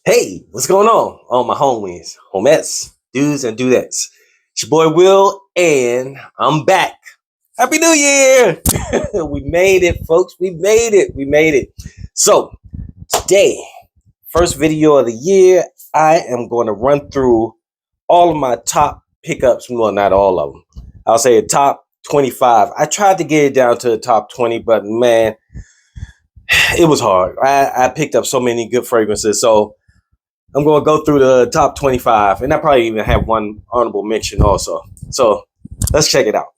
Hey, what's going on? All my homies, homettes, dudes, and dudettes. It's your boy Will, and I'm back. Happy New Year! We made it, folks. We made it. We made it. So, today, first video of the year, I am going to run through all of my top pickups. Well, not all of them. I'll say a top 25. I tried to get it down to the top 20, but man, it was hard. I picked up so many good fragrances. So, I'm going to go through the top 25, and I probably even have one honorable mention also. So let's check it out.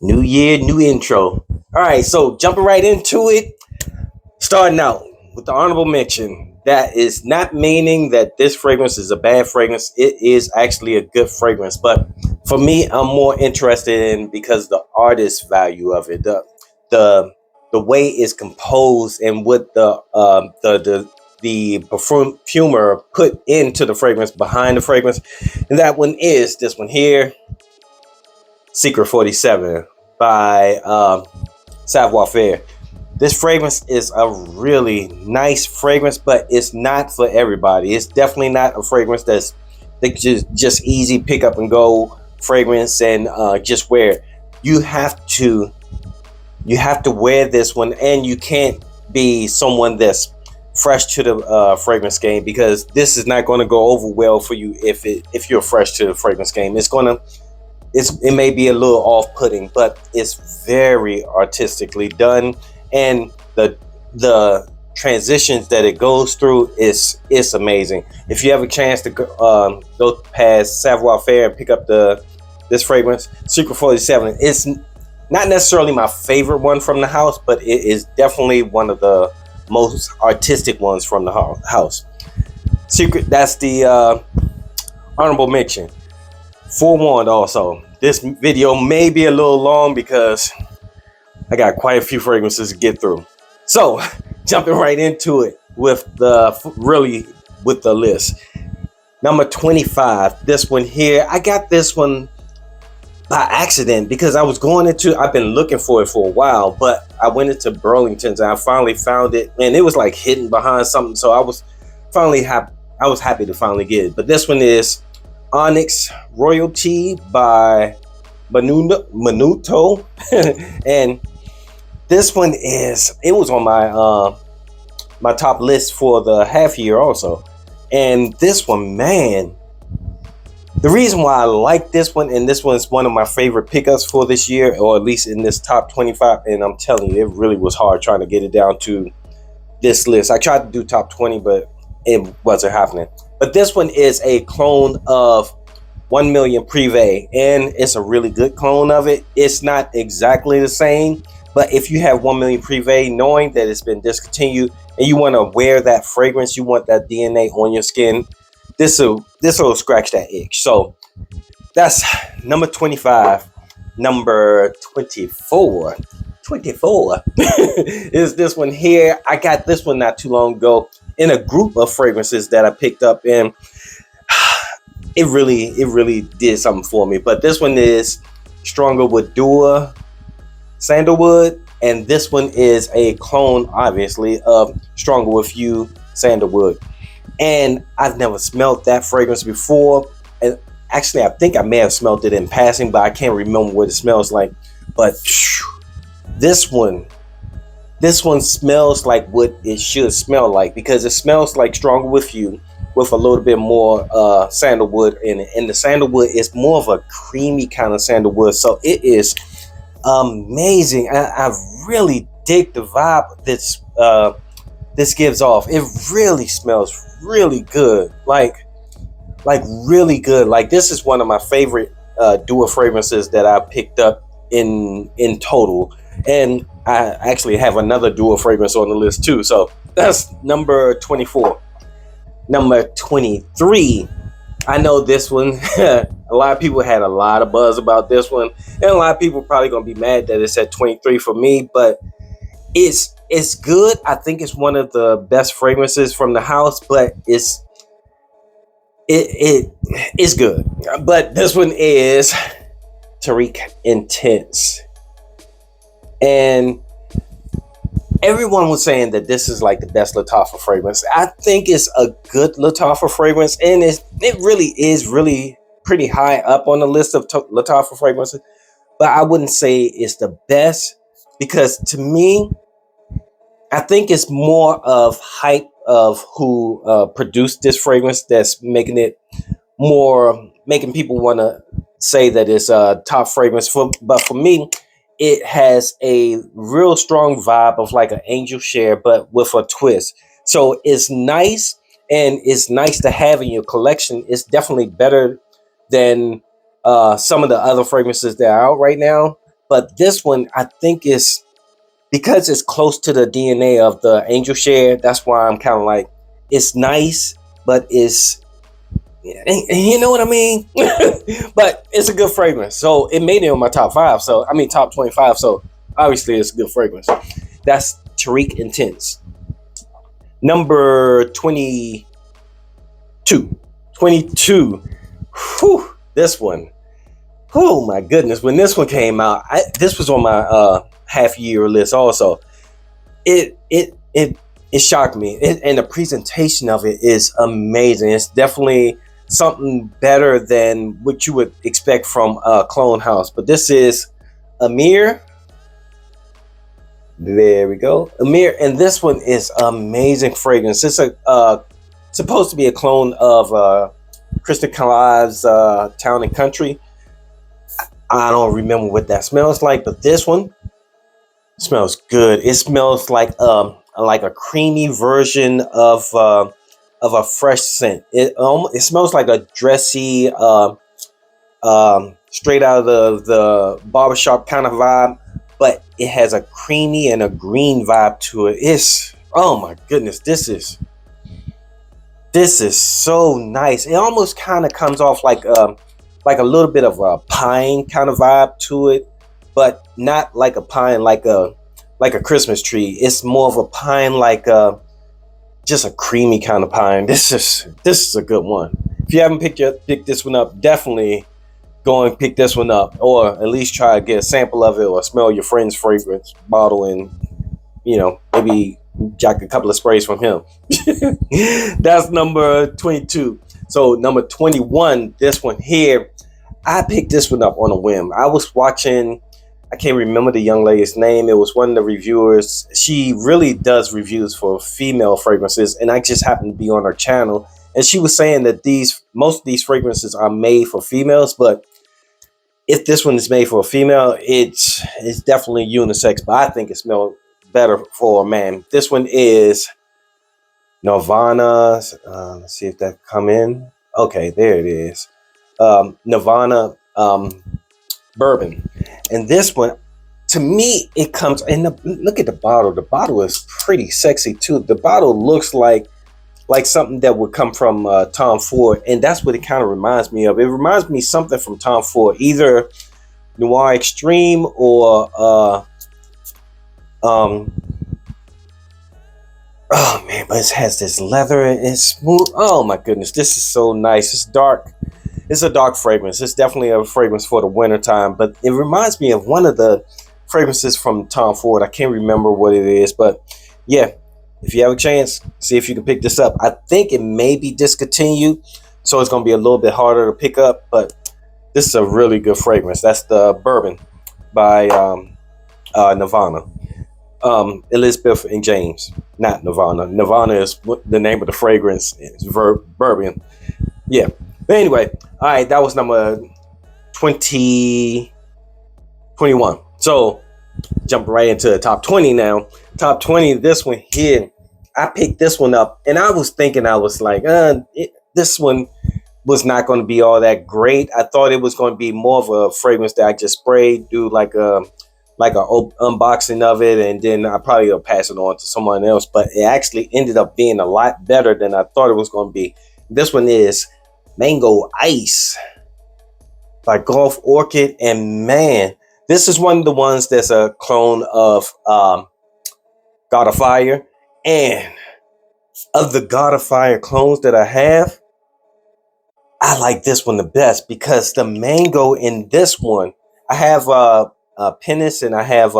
New year, new intro. All right, so jumping right into it, starting out with the honorable mention. That is not meaning that this fragrance is a bad fragrance. It is actually a good fragrance, but for me, I'm more interested in because the artist value of it, the way it's composed, and what the perfumer put into the fragrance, behind the fragrance, and that one is this one here, Secret 47 by Savoir Faire. This fragrance is a really nice fragrance, but it's not for everybody. It's definitely not a fragrance that's just easy pick up and go fragrance and just wear it. You have to wear this one, and you can't be someone that's fresh to the fragrance game, because this is not going to go over well for you if you're fresh to the fragrance game. It may be a little off-putting, but it's very artistically done, and the transitions that it goes through is amazing. If you have a chance to go past Savoir Faire and pick up this fragrance, Secret 47, it's not necessarily my favorite one from the house, but it is definitely one of the most artistic ones from the house. Secret, that's the honorable mention. Forewarned also, this video may be a little long because I got quite a few fragrances to get through. So, jumping right into it with the list. Number 25, this one here. I got this one by accident because I've been looking for it for a while, but I went into Burlington's and I finally found it, and it was like hidden behind something. So I was happy to finally get it. But this one is Onyx Royalty by Minuto. And this one it was on my top list for the half year also. And this one, man, the reason why I like this one, and this one's one of my favorite pickups for this year, or at least in this top 25, and I'm telling you, it really was hard trying to get it down to this list. I tried to do top 20, but it wasn't happening. But this one is a clone of 1 Million Privé, and it's a really good clone of it. It's not exactly the same, but if you have 1 Million Privé, knowing that it's been discontinued and you want to wear that fragrance, you want that DNA on your skin, this will scratch that itch. So that's number 25. Number 24 is this one here. I got this one not too long ago in a group of fragrances that I picked up, and it really did something for me. But this one is Stronger with Dua Sandalwood, and this one is a clone, obviously, of Stronger with You Sandalwood. And I've never smelled that fragrance before, and actually I think I may have smelled it in passing, but I can't remember what it smells like. But this one smells like what it should smell like, because it smells like Stronger with You with a little bit more sandalwood in it, and the sandalwood is more of a creamy kind of sandalwood. So it is amazing. I really dig the vibe this gives off. It really smells really good, like really good. Like, this is one of my favorite Dua fragrances that I picked up in total, and I actually have another Dua fragrance on the list too. So that's number 24. Number 23, I know this one, a lot of people had a lot of buzz about this one, and a lot of people probably gonna be mad that it's at 23 for me, but it's good. I think it's one of the best fragrances from the house, but it's it is good. But this one is Tariq Intense. And everyone was saying that this is like the best Lattafa fragrance. I think it's a good Lattafa fragrance, and it really is really pretty high up on the list of Lattafa fragrances. But I wouldn't say it's the best, because to me, I think it's more of hype of who produced this fragrance that's making people want to say that it's a top fragrance. But for me, it has a real strong vibe of like an angel share, but with a twist. So it's nice, and it's nice to have in your collection. It's definitely better than some of the other fragrances that are out right now. But this one, I think, is because it's close to the DNA of the angel share. That's why I'm kind of like, it's nice, but it's, you know what I mean? But it's a good fragrance. So it made it on my top 5. So, I mean, top 25. So obviously it's a good fragrance. That's Tariq Intense. Number 22. 22. Whew, this one. Oh my goodness. When this one came out, this was on my half year list also. It shocked me. And the presentation of it is amazing. It's definitely something better than what you would expect from Clone House. But this is Amir. There we go. Amir. And this one is amazing fragrance. It's supposed to be a clone of Kristen Colive's Town and Country. I don't remember what that smells like, but this one smells good. It smells like a creamy version of a fresh scent. It smells like a dressy, straight out of the barbershop kind of vibe, but it has a creamy and a green vibe to it. It's, oh my goodness, this is so nice. It almost kind of comes off like a little bit of a pine kind of vibe to it, but not like a pine like a Christmas tree. It's more of a pine like just a creamy kind of pine. This is a good one. If you haven't picked this one up, definitely go and pick this one up, or at least try to get a sample of it, or smell your friend's fragrance bottle, and maybe jack a couple of sprays from him. That's number 22. So number 21, this one here, I picked this one up on a whim. I was watching, I can't remember the young lady's name. It was one of the reviewers. She really does reviews for female fragrances, and I just happened to be on her channel. And she was saying that most of these fragrances are made for females, but if this one is made for a female, it's definitely unisex. But I think it smells better for a man. This one is Nirvana. Let's see if that come in. Okay, there it is. Nirvana bourbon. And this one, to me, it comes, and look at the bottle. The bottle is pretty sexy too. The bottle looks like something that would come from Tom Ford, and that's what it kind of reminds me of. It reminds me something from Tom Ford, either Noir Extreme or oh man, but it has this leather and it's smooth. Oh my goodness, this is so nice. It's dark. It's a dark fragrance. It's definitely a fragrance for the winter time, but it reminds me of one of the fragrances from Tom Ford. I can't remember what it is, but yeah, if you have a chance, see if you can pick this up. I think it may be discontinued, so it's going to be a little bit harder to pick up, but this is a really good fragrance. That's the bourbon by Nirvana. Elizabeth and James, not Nirvana. Nirvana is the name of the fragrance. It's bourbon. Yeah. But anyway, all right, that was number 20, 21. So jump right into the top 20 now. Top 20, this one here. I picked this one up, and I was thinking, I was like, this one was not going to be all that great. I thought it was going to be more of a fragrance that I just sprayed, do like a unboxing of it, and then I probably will pass it on to someone else. But it actually ended up being a lot better than I thought it was going to be. This one is Mango Ice by Golf Orchid, and man, this is one of the ones that's a clone of God of Fire. And of the God of Fire clones that I have, I like this one the best because the mango in this one, I have penis, and I have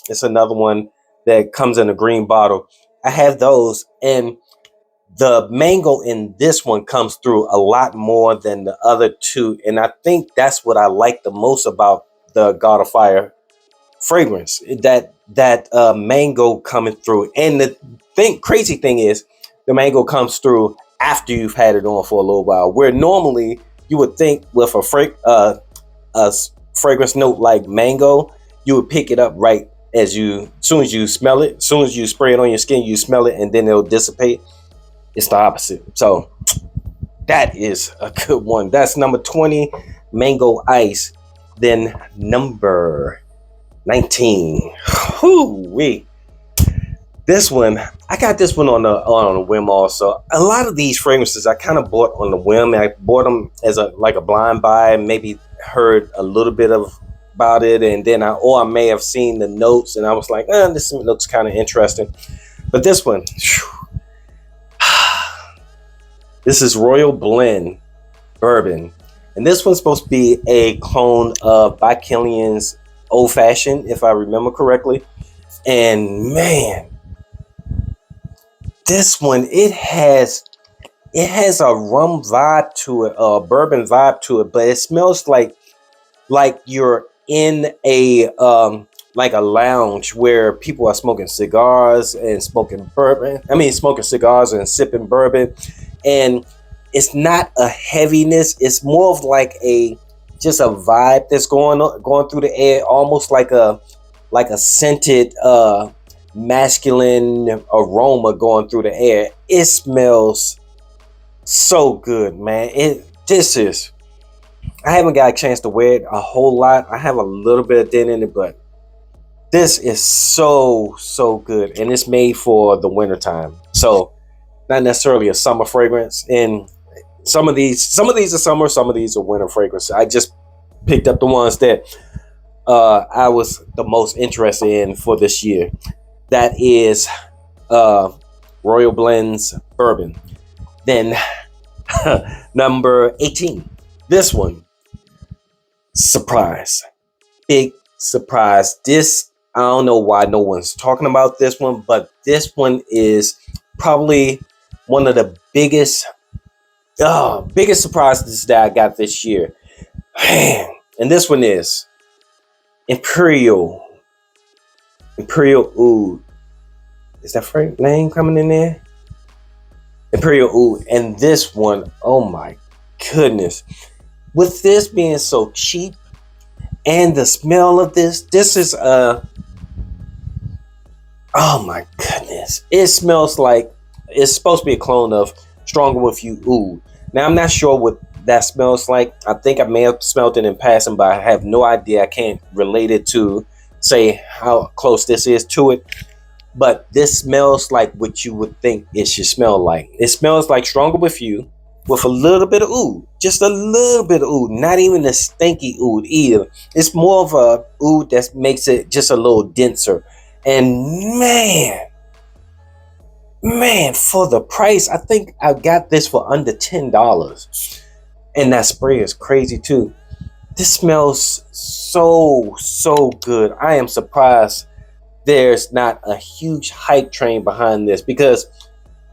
it's another one that comes in a green bottle. I have those, and the mango in this one comes through a lot more than the other two, and I think that's what I like the most about the God of Fire fragrance, that mango coming through. And the crazy thing is, the mango comes through after you've had it on for a little while, where normally you would think with fragrance note like mango, you would pick it up right soon as you smell it, as soon as you spray it on your skin, you smell it, and then it'll dissipate. It's the opposite. So that is a good one. That's number 20, mango ice. Then number 19. Whoo-wee. This one, I got this one on a whim also. A lot of these fragrances I kind of bought on the whim. I bought them as a blind buy, maybe heard a little bit about it, and then I may have seen the notes and I was like, this looks kind of interesting. But this one, this is Royal Blend Bourbon. And this one's supposed to be a clone of By Killian's Old Fashioned, if I remember correctly. And man, this one, it has a rum vibe to it, a bourbon vibe to it, but it smells like you're in a lounge where people are smoking cigars and smoking bourbon. I mean, smoking cigars and sipping bourbon. And it's not a heaviness. It's more of like just a vibe that's going through the air, almost like a scented masculine aroma going through the air. It smells so good, man. I haven't got a chance to wear it a whole lot. I have a little bit of dent in it, but this is so good, and it's made for the wintertime. So not necessarily a summer fragrance. And some of these are summer, some of these are winter fragrances. I just picked up the ones that I was the most interested in for this year. That is Royal Blends Bourbon. Then number 18. This one, surprise, big surprise. This, I don't know why no one's talking about this one, but this one is probably one of the biggest surprises that I got this year. Man. And this one is Imperial Oud. Is that Frank name coming in there? Imperial Oud. And this one, oh my goodness. With this being so cheap and the smell of this is oh my goodness. It smells like it's supposed to be a clone of Stronger With You Oud. Now, I'm not sure what that smells like. I think I may have smelled it in passing, but I have no idea. I can't relate it to say how close this is to it. But this smells like what you would think it should smell like. It smells like Stronger With You with a little bit of oud. Just a little bit of oud. Not even a stinky oud either. It's more of a oud that makes it just a little denser. And man, for the price, I think I got this for under $10. And that spray is crazy too. This smells so good. I am surprised there's not a huge hype train behind this, because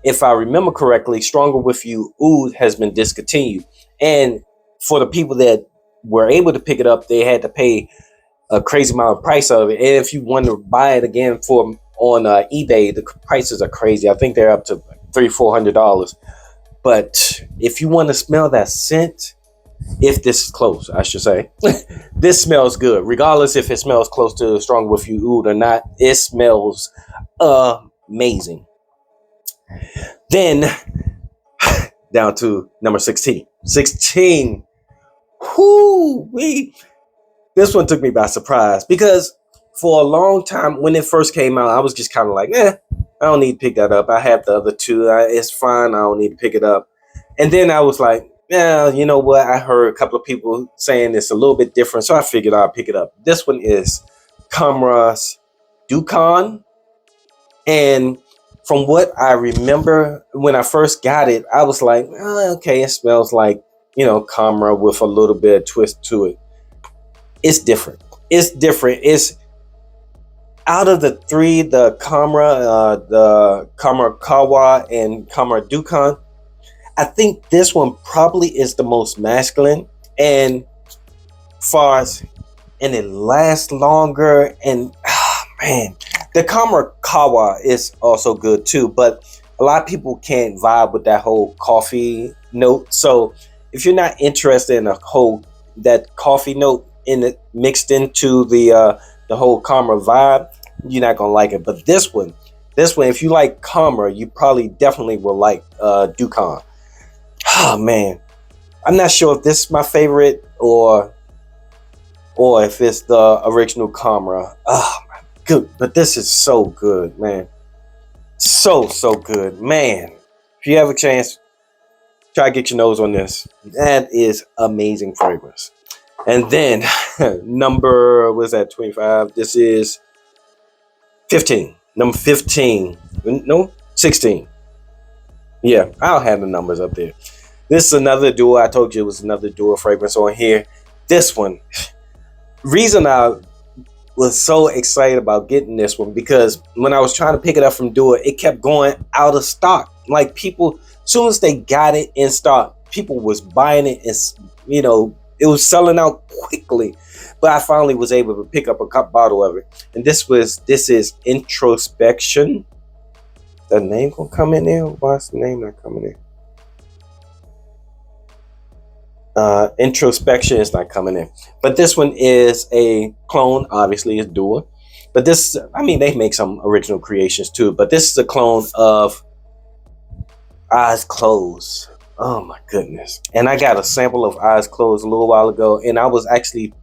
if I remember correctly, Stronger With You Oud has been discontinued. And for the people that were able to pick it up, they had to pay a crazy amount of price of it. And if you want to buy it again on eBay, the prices are crazy. I think they're up to $300-400. But if you want to smell that scent, if this is close, I should say, this smells good. Regardless if it smells close to Stronger With You Oud or not, it smells amazing. Then down to number 16. 16. Whoo-wee. This one took me by surprise, because for a long time when it first came out, I was just kind of like, I don't need to pick that up. I have the other two. It's fine. I don't need to pick it up. And then I was like, you know what? I heard a couple of people saying it's a little bit different, so I figured I'd pick it up. This one is Kamras Dukan. And from what I remember when I first got it, I was like, okay, it smells like camera with a little bit of twist to it. It's different. It's different. It's out of the three, the camera Kawa and camera Dukan. I think this one probably is the most masculine, and far as and it lasts longer. And man, the camera Kawa is also good too, but a lot of people can't vibe with that whole coffee note. So if you're not interested in a whole that coffee note in it mixed into the whole camera vibe, you're not gonna like it. But this one, if you like camera, you probably definitely will like Dukan. Oh man, I'm not sure if this is my favorite or if it's the original camera. Oh my good, but this is so good, man. So good, man. If you have a chance, try to get your nose on this. That is amazing fragrance. And then number, was that 25? This is 15. Number 15. No, 16. Yeah, I'll have the numbers up there. This is another duo. I told you it was another duo fragrance on here. This one, reason I was so excited about getting this one, because when I was trying to pick it up from Duo, it kept going out of stock. Like people, as soon as they got it in stock, people was buying it, and it was selling out quickly. But I finally was able to pick up a cup bottle of it, and this is Introspection. The name gonna come in there? Why's the name not coming in? Introspection is not coming in, but this one is a clone. Obviously, it's Duo, but they make some original creations too. But this is a clone of Eyes Closed. Oh my goodness! And I got a sample of Eyes Closed a little while ago, and I was actually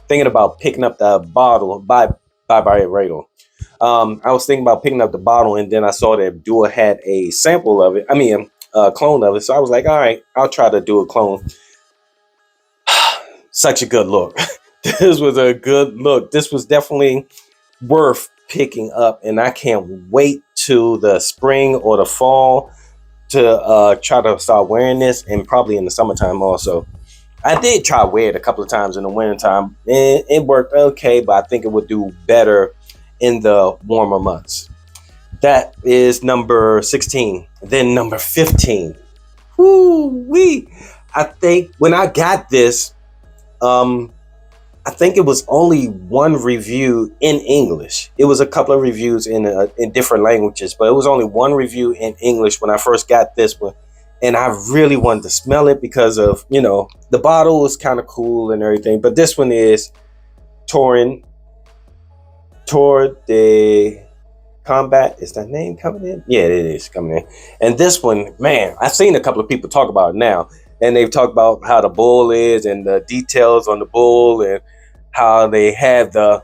thinking about picking up the bottle by Radar. I was thinking about picking up the bottle, and then I saw that Duo had a sample of it. A clone of it. So I was like, all right, I'll try to do a clone. Such a good look. This was a good look. This was definitely worth picking up, and I can't wait to the spring or the fall to try to start wearing this, and probably in the summertime also. I did try to wear it a couple of times in the wintertime, and it worked okay, but I think it would do better in the warmer months. That is number 16. Then number 15. Woo-wee. I think when I got this, I think it was only one review in English. It was a couple of reviews in different languages, but it was only one review in English when I first got this one. And I really wanted to smell it because of, the bottle was kind of cool and everything. But this one is Tour de Combat. Is that name coming in? Yeah, it is coming in. And this one, man, I've seen a couple of people talk about it now. And they've talked about how the bull is and the details on the bull and how they have the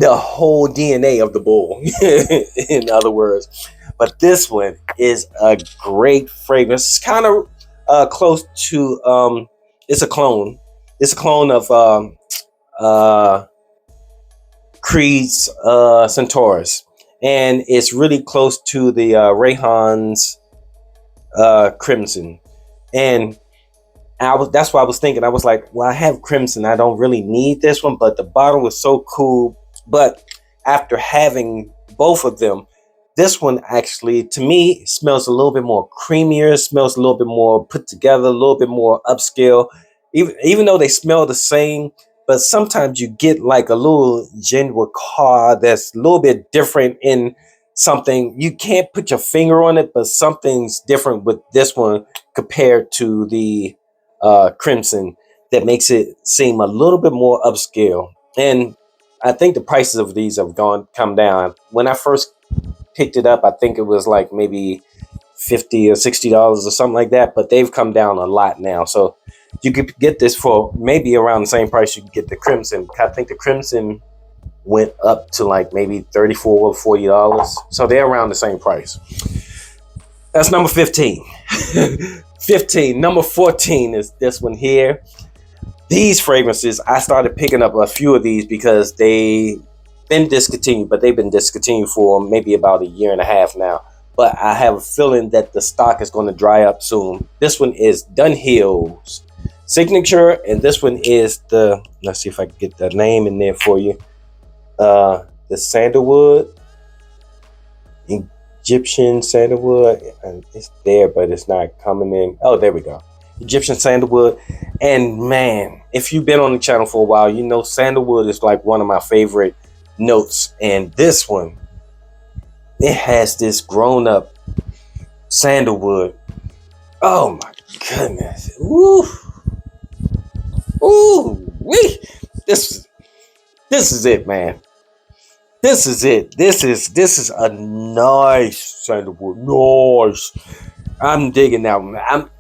whole DNA of the bull, in other words. But this one is a great fragrance. It's kind of close to, it's a clone. It's a clone of Creed's Centaurus. And it's really close to the Rayhan's Crimson. And that's why I was thinking. I was like, well, I have Crimson. I don't really need this one, but the bottle was so cool. But after having both of them, this one actually, to me, smells a little bit more creamier, smells a little bit more put together, a little bit more upscale. Even though they smell the same, but sometimes you get like a little genuine car that's a little bit different in something. You can't put your finger on it, but something's different with this one compared to the Crimson that makes it seem a little bit more upscale. And I think the prices of these have come down. When I first picked it up, I think it was like maybe $50 or $60 or something like that, but they've come down a lot now. So you could get this for maybe around the same price you could get the Crimson. I think the Crimson went up to like maybe $34 or $40. So they're around the same price. That's number 15. 15. Number 14 is this one here. These fragrances, I started picking up a few of these because they've been discontinued, but they've been discontinued for maybe about a year and a half now. but I have a feeling that the stock is going to dry up soon. This one is Dunhill's signature, and this one is the, let's see if I can get the name in there for you. The sandalwood, Egyptian sandalwood, and it's there, but it's not coming in. Oh, there we go. Egyptian sandalwood. And man, if you've been on the channel for a while, you know sandalwood is like one of my favorite notes. And this one, it has this grown up sandalwood. Oh my goodness. Ooh. Ooh. Wee. This is it, man. This is it. This is a nice sandalwood. Nice. I'm digging that one.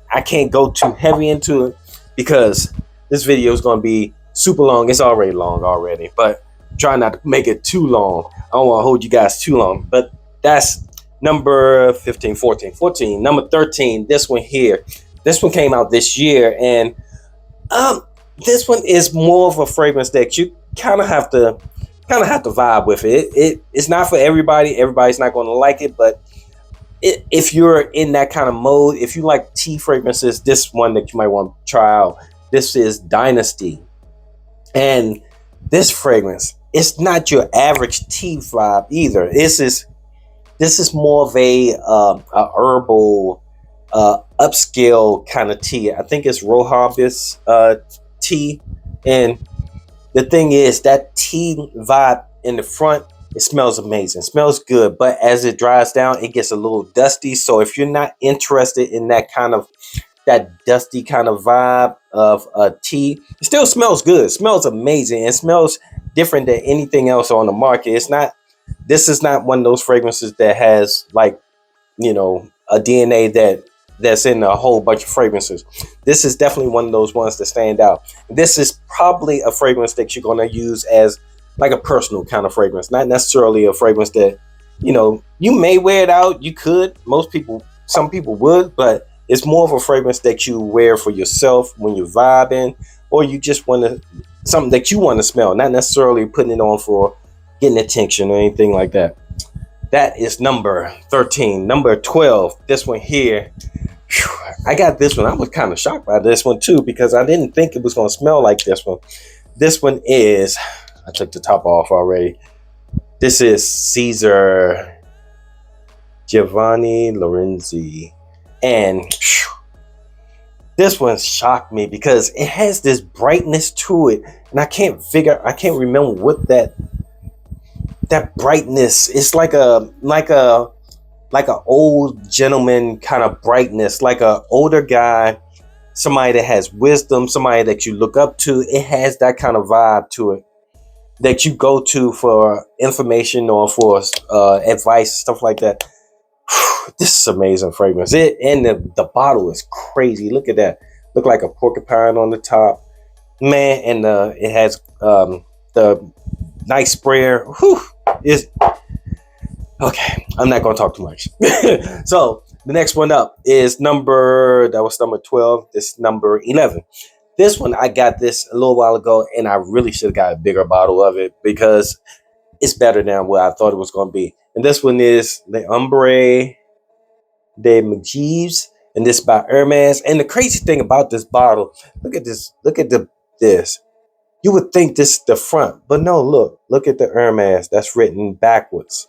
I can't go too heavy into it because this video is going to be super long. It's already long already, but try not to make it too long. I don't want to hold you guys too long, but that's number 15, 14. Number 13, this one here. This one came out this year, and this one is more of a fragrance that you kind of have to vibe with it. It's not for everybody. Everybody's not going to like it, but if you're in that kind of mode, if you like tea fragrances, this one that you might want to try out. This is Dynasty, and this fragrance, it's not your average tea vibe either. This is more of a herbal, upscale kind of tea. I think it's Rohabis tea, and the thing is that tea vibe in the front, it smells amazing, it smells good, but as it dries down, it gets a little dusty. So if you're not interested in that dusty kind of vibe of a tea, it still smells good, it smells amazing, it smells different than anything else on the market. This is not one of those fragrances that has, like, you know, a DNA that's in a whole bunch of fragrances. This is definitely one of those ones that stand out. This is probably a fragrance that you're going to use as like a personal kind of fragrance, not necessarily a fragrance that, you know, you may wear it out. You could, some people would, but it's more of a fragrance that you wear for yourself when you're vibing, or you just want to, something that you want to smell, not necessarily putting it on for getting attention or anything like that. That is number 13. Number 12, this one here. I got this one. I was kind of shocked by this one too, because I didn't think it was going to smell like this one. This one is, I took the top off already. This is Caesar Giovanni Lorenzi. And this one shocked me because it has this brightness to it. And I can't remember what that brightness. It's like a old gentleman kind of brightness, like a older guy, somebody that has wisdom, somebody that you look up to. It has that kind of vibe to it that you go to for information or for advice, stuff like that. This is amazing fragrance. And the bottle is crazy. Look at that. Look like a porcupine on the top, man. And it has the nice sprayer. Whew, is okay. I'm not gonna talk too much. So the next one up is number 12. This number 11. This one, I got this a little while ago, and I really should have got a bigger bottle of it because it's better than what I thought it was going to be. And this one is the Ombre de Magis, and this by Hermes. And the crazy thing about this bottle, look at this. Look at this. You would think this is the front, but no, look at the Hermes that's written backwards.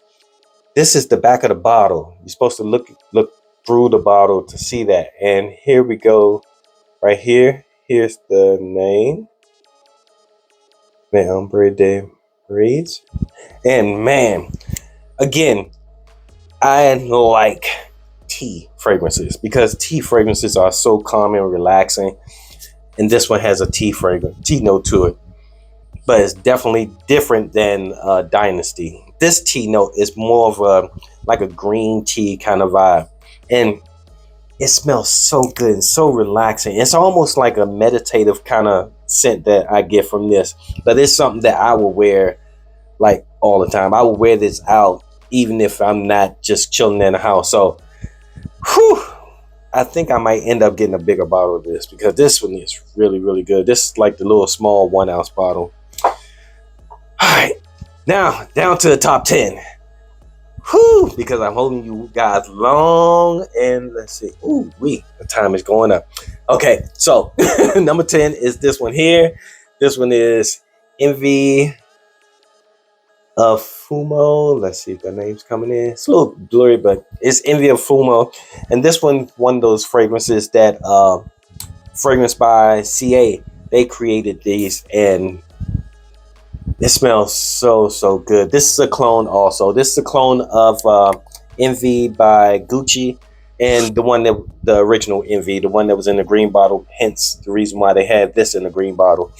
This is the back of the bottle. You're supposed to look through the bottle to see that. And here we go, right here. Here's the name, Ombre de Magis. And man, again, I like tea fragrances because tea fragrances are so calm and relaxing. And this one has a tea note to it, but it's definitely different than Dynasty. This tea note is more of like a green tea kind of vibe, and it smells so good and so relaxing. It's almost like a meditative kind of scent that I get from this, but it's something that I will wear like all the time. I will wear this out even if I'm not just chilling in the house. So, whew, I think I might end up getting a bigger bottle of this because this one is really, really good. This is like the little small 1 ounce bottle. All right, now down to the top 10. Whew, because I'm holding you guys long, and let's see. Ooh, the time is going up. Okay, so number 10 is this one here. This one is Envy of Fumo. Let's see if the name's coming in. It's a little blurry, but it's Envy of Fumo. And this one of those fragrances that fragrance by CA. They created these, and it smells so good. This is a clone also. This is a clone of Envy by Gucci, and the original Envy, the one that was in the green bottle. Hence the reason why they had this in the green bottle.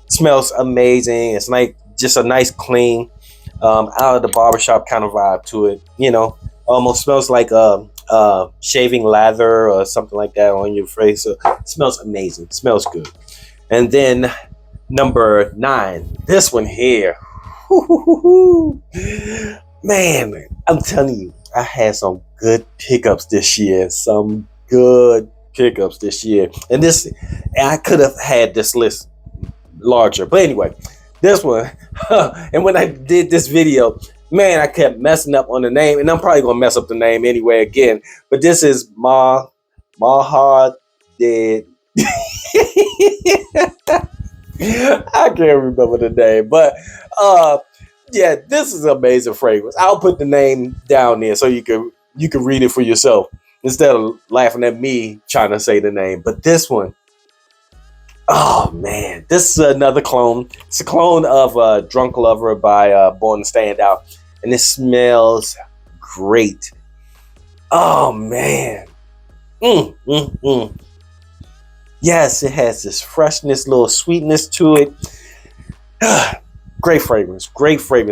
It smells amazing. It's like just a nice clean, out of the barbershop kind of vibe to it. Almost smells like shaving lather or something like that on your face. So it smells amazing. It smells good. And then number 9, this one here. Man, I'm telling you, I had some good pickups this year. And I could have had this list larger. But anyway, this one, and when I did this video, man, I kept messing up on the name, and I'm probably gonna mess up the name anyway again. But this is Maha Dead. I can't remember the name, but yeah, this is an amazing fragrance. I'll put the name down there so you can read it for yourself instead of laughing at me trying to say the name. But this one, oh man, this is another clone. It's a clone of Drunk Lover by Born to Stand Out, and it smells great. Oh man. Yes, it has this freshness, little sweetness to it. Great fragrance.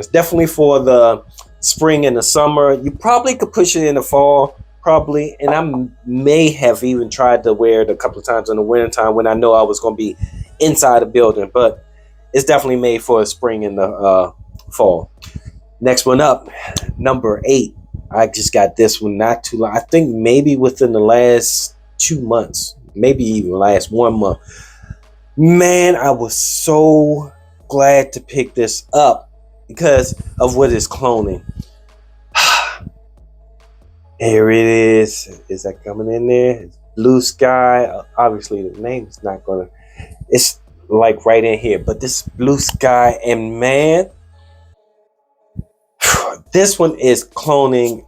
Definitely for the spring and the summer. You probably could push it in the fall, probably. And I may have even tried to wear it a couple of times in the wintertime when I know I was going to be inside the building. But it's definitely made for spring and the fall. Next one up, number 8. I just got this one not too long. I think maybe within the last 2 months. Maybe even last 1 month. Man, I was so glad to pick this up because of what it's cloning. Here it is. Is that coming in there? It's Blue Sky. Obviously, the name is not gonna. It's like right in here, but this Blue Sky, and man, this one is cloning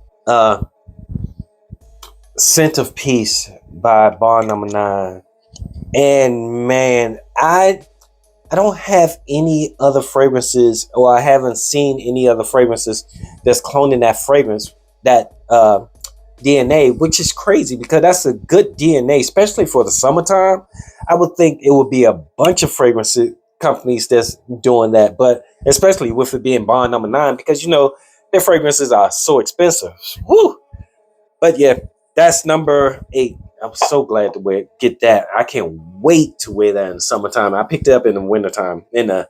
Scent of Peace by Bar Number 9. And man, I don't have any other fragrances, or I haven't seen any other fragrances that's cloning that fragrance, that DNA, which is crazy because that's a good DNA, especially for the summertime. I would think it would be a bunch of fragrance companies that's doing that, but especially with it being Bar Number 9, because their fragrances are so expensive. Woo! But yeah, that's number 8. I was so glad to get that. I can't wait to wear that in the summertime. I picked it up in the wintertime, in the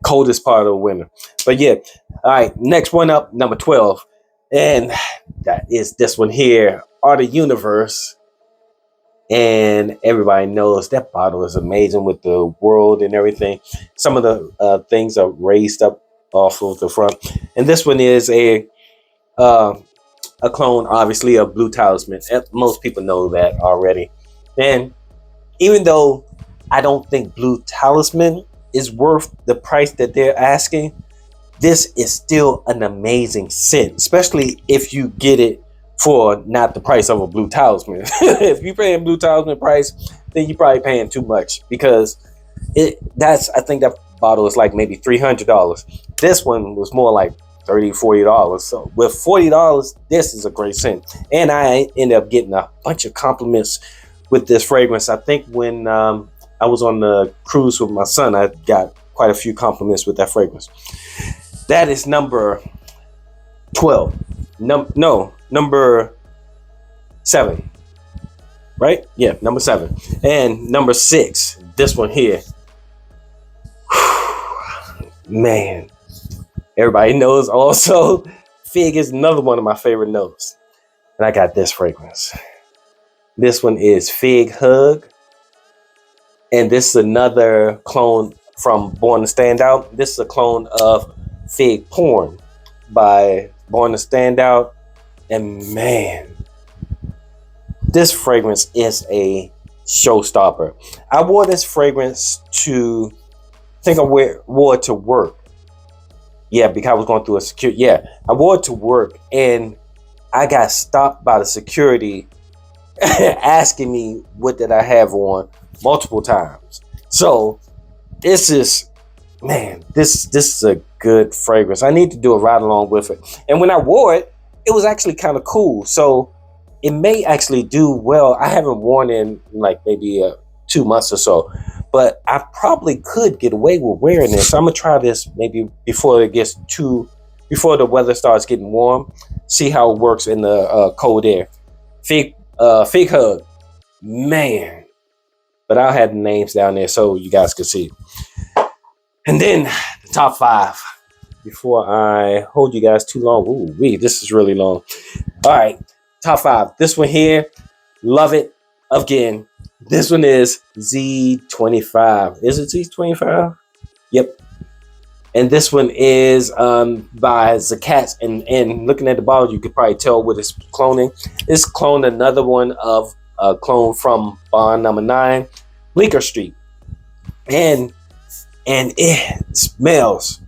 coldest part of the winter. But yeah, all right, next one up, number 12. And that is this one here, Art of Universe. And everybody knows that bottle is amazing with the world and everything. Some of the things are raised up off of the front. And this one is a clone, obviously, of Blue Talisman. Most people know that already. And even though I don't think Blue Talisman is worth the price that they're asking, this is still an amazing scent, especially if you get it for not the price of a Blue Talisman. If you're paying Blue Talisman price, then you're probably paying too much, because I think that bottle is like maybe $300. This one was more like $30-$40. So with $40, this is a great scent. And I ended up getting a bunch of compliments with this fragrance. I think when I was on the cruise with my son, I got quite a few compliments with that fragrance. That is number 12. Number 7. Right? Yeah, number 7. And number 6, this one here. Man, everybody knows also Fig is another one of my favorite notes. And I got this fragrance. This one is Fig Hug. And this is another clone from Born to Stand Out. This is a clone of Fig Porn by Born to Stand Out. And man, this fragrance is a showstopper. I wore this fragrance to, I think I wore it to work. Yeah, because I was going through a security. Yeah, I wore it to work, and I got stopped by the security asking me what did I have on multiple times. So this is, man, this is a good fragrance. I need to do a ride along with it. And when I wore it, it was actually kind of cool. So it may actually do well. I haven't worn it in like maybe 2 months or so, but I probably could get away with wearing this. So I'm gonna try this maybe before the weather starts getting warm. See how it works in the cold air. Fig hug, man. But I'll have the names down there so you guys can see. And then the top 5. Before I hold you guys too long. Ooh, this is really long. All right, top 5. This one here, love it. Again, this one is Z25. Is it Z25? Yep. And this one is by Zakats. And looking at the bottle, you could probably tell what it's cloning. It's cloned another one of a clone from Bond Number 9, Bleecker Street. And it smells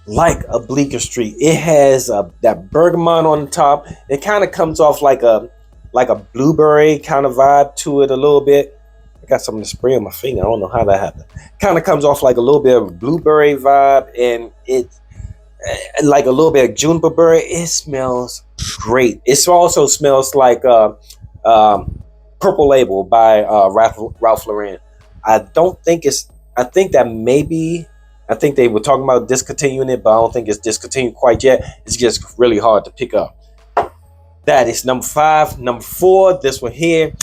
like a Bleecker Street. It has that bergamot on the top. It kind of comes off like a blueberry kind of vibe to it a little bit. I got something to spray on my finger. I don't know how that happened. Kind of comes off like a little bit of blueberry vibe, and it like a little bit of juniper berry. It smells great. It also smells like Purple Label by Ralph Lauren. I think they were talking about discontinuing it, but I don't think it's discontinued quite yet. It's just really hard to pick up. That is number 5. Number 4, this one here.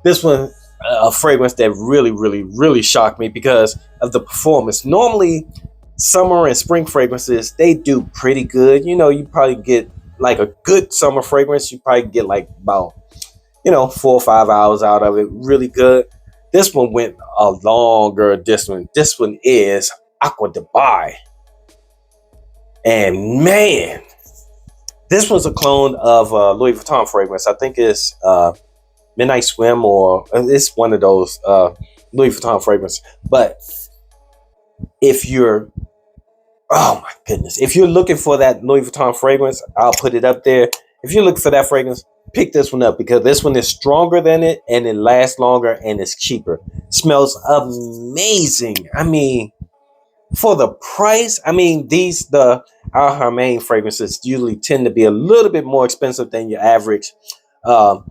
This one, a fragrance that really, really, really shocked me because of the performance. Normally, summer and spring fragrances, they do pretty good. You know, you probably get like a good summer fragrance. You probably get like about, 4 or 5 hours out of it. Really good. This one went a longer distance. This one is Aqua Dubai. And man, this was a clone of Louis Vuitton fragrance. I think it's Midnight Swim, or it's one of those Louis Vuitton fragrance. But if you're looking for that Louis Vuitton fragrance, I'll put it up there. If you're looking for that fragrance, pick this one up because this one is stronger than it, and it lasts longer, and it's cheaper. Smells amazing. I mean, for the price, I mean, the Al Harmain fragrances usually tend to be a little bit more expensive than your average clone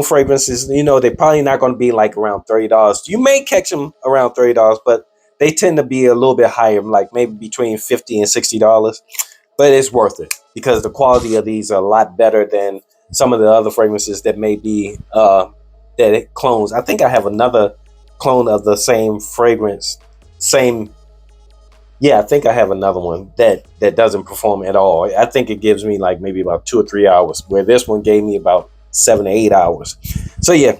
fragrances. They're probably not going to be like around $30. You may catch them around $30, but they tend to be a little bit higher, like maybe between $50 and $60. But it's worth it because the quality of these are a lot better than some of the other fragrances that may be that it clones. I think I have another clone of the same fragrance. I think I have another one that doesn't perform at all. I think it gives me like maybe about 2 or 3 hours, where this one gave me about 7 to 8 hours. So yeah,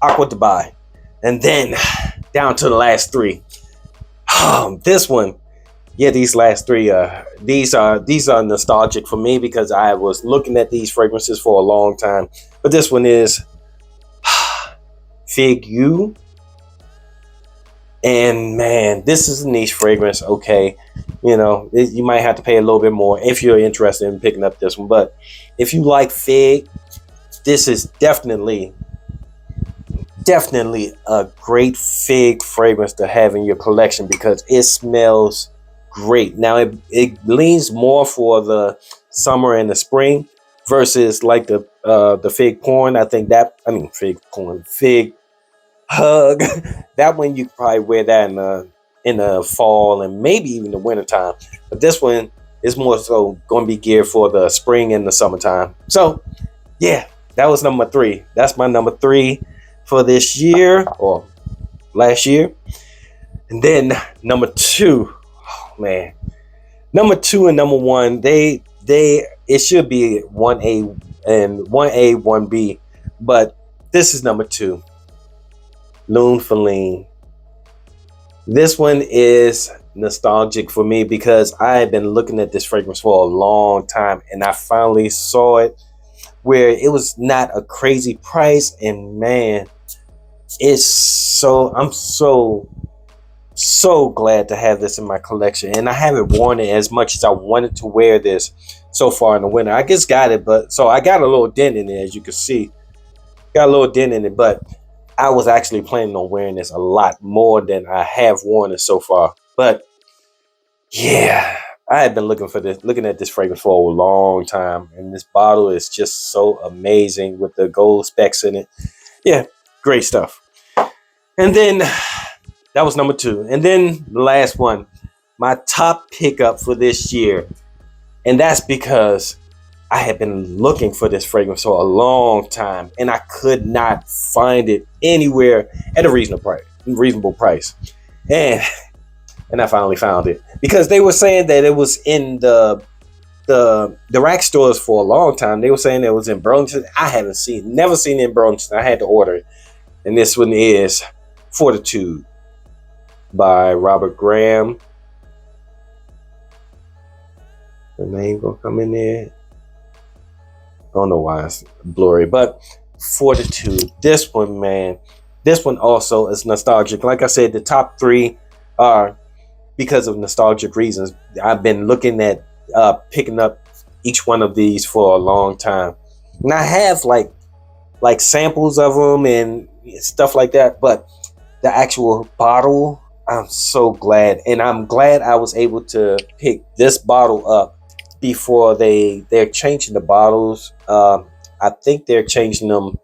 Aqua Dubai. And then down to the last 3. This one, yeah, these last 3, these are nostalgic for me because I was looking at these fragrances for a long time. But this one is Fig You. And man, this is a niche fragrance. Okay, you might have to pay a little bit more if you're interested in picking up this one. But if you like fig, this is definitely a great fig fragrance to have in your collection because it smells great. Now it leans more for the summer and the spring versus like the fig porn. Fig hug. That one you could probably wear that in the fall and maybe even the winter time. But this one is more so going to be geared for the spring and the summertime. So yeah, that was number 3. That's my number 3 for this year or last year. And then number 2, man, number 2 and number 1, it should be 1A and 1A, 1B, but this is number 2. Lune Feline. This one is nostalgic for me because I had been looking at this fragrance for a long time, and I finally saw it where it was not a crazy price. And man, it's so I'm so glad to have this in my collection. And I haven't worn it as much as I wanted to wear this so far in the winter. I just got it, but so I got a little dent in it, as you can see. Got a little dent in it, but I was actually planning on wearing this a lot more than I have worn it so far. But yeah, I had been looking at this fragrance for a long time, and this bottle is just so amazing with the gold specks in it. Yeah, great stuff. And then that was number two. And then the last one, my top pickup for this year. And that's because I had been looking for this fragrance for a long time and I could not find it anywhere at a reasonable price. And I finally found it because they were saying that it was in the rack stores for a long time. They were saying it was in Burlington. I haven't never seen it in Burlington. I had to order it. And this one is Fortitude by Robert Graham. The name gonna come in there. I don't know why it's blurry, but Fortitude. This one, man, this one also is nostalgic. Like I said, the top three are because of nostalgic reasons. I've been looking at picking up each one of these for a long time, and I have like samples of them and stuff like that. But the actual bottle, I'm so glad, and I'm glad I was able to pick this bottle up before they're changing the bottles. I think they're changing them.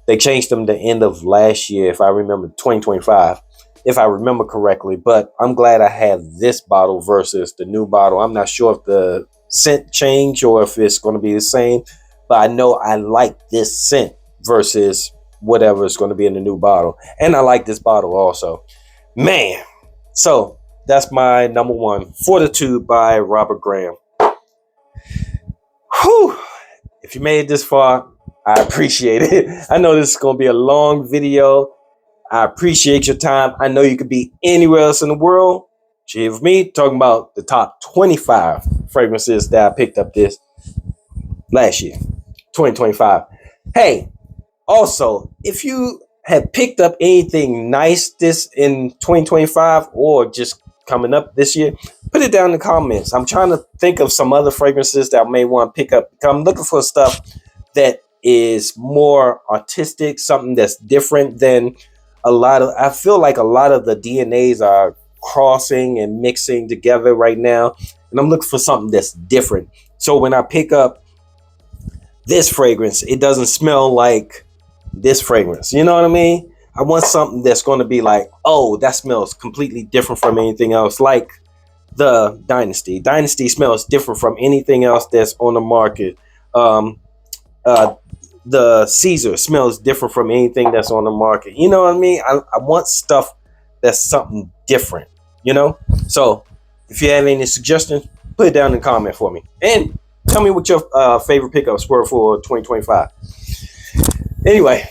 They changed them the end of last year, if I remember, 2025, if I remember correctly. But I'm glad I have this bottle versus the new bottle. I'm not sure if the scent changed or if it's going to be the same, but I know I like this scent versus whatever is going to be in the new bottle. And I like this bottle also. Man, so that's my number one, Fortitude by Robert Graham. Whew. If you made it this far, I appreciate it. I know this is going to be a long video. I appreciate your time. I know you could be anywhere else in the world. Here with me talking about the top 25 fragrances that I picked up this last year, 2025. Hey, also, if you have picked up anything nice this in 2025 or just coming up this year, put it down in the comments. I'm trying to think of some other fragrances that I may want to pick up. I'm looking for stuff that is more artistic, something that's different than I feel like a lot of the DNAs are crossing and mixing together right now. And I'm looking for something that's different. So when I pick up this fragrance, it doesn't smell like this fragrance. You know what I mean? I want something that's going to be like, oh, that smells completely different from anything else. Like the Dynasty. Dynasty smells different from anything else that's on the market. The Caesar smells different from anything that's on the market. You know what I mean? I want stuff that's something different, you know? So if you have any suggestions, put it down in the comment for me. And tell me what your favorite pickups were for 2025. Anyway,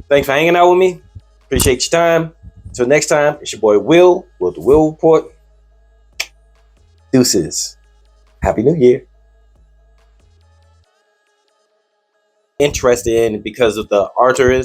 thanks for hanging out with me. Appreciate your time. Until next time, it's your boy Will with the Will Report. Deuces. Happy New Year. Interested in because of the artery.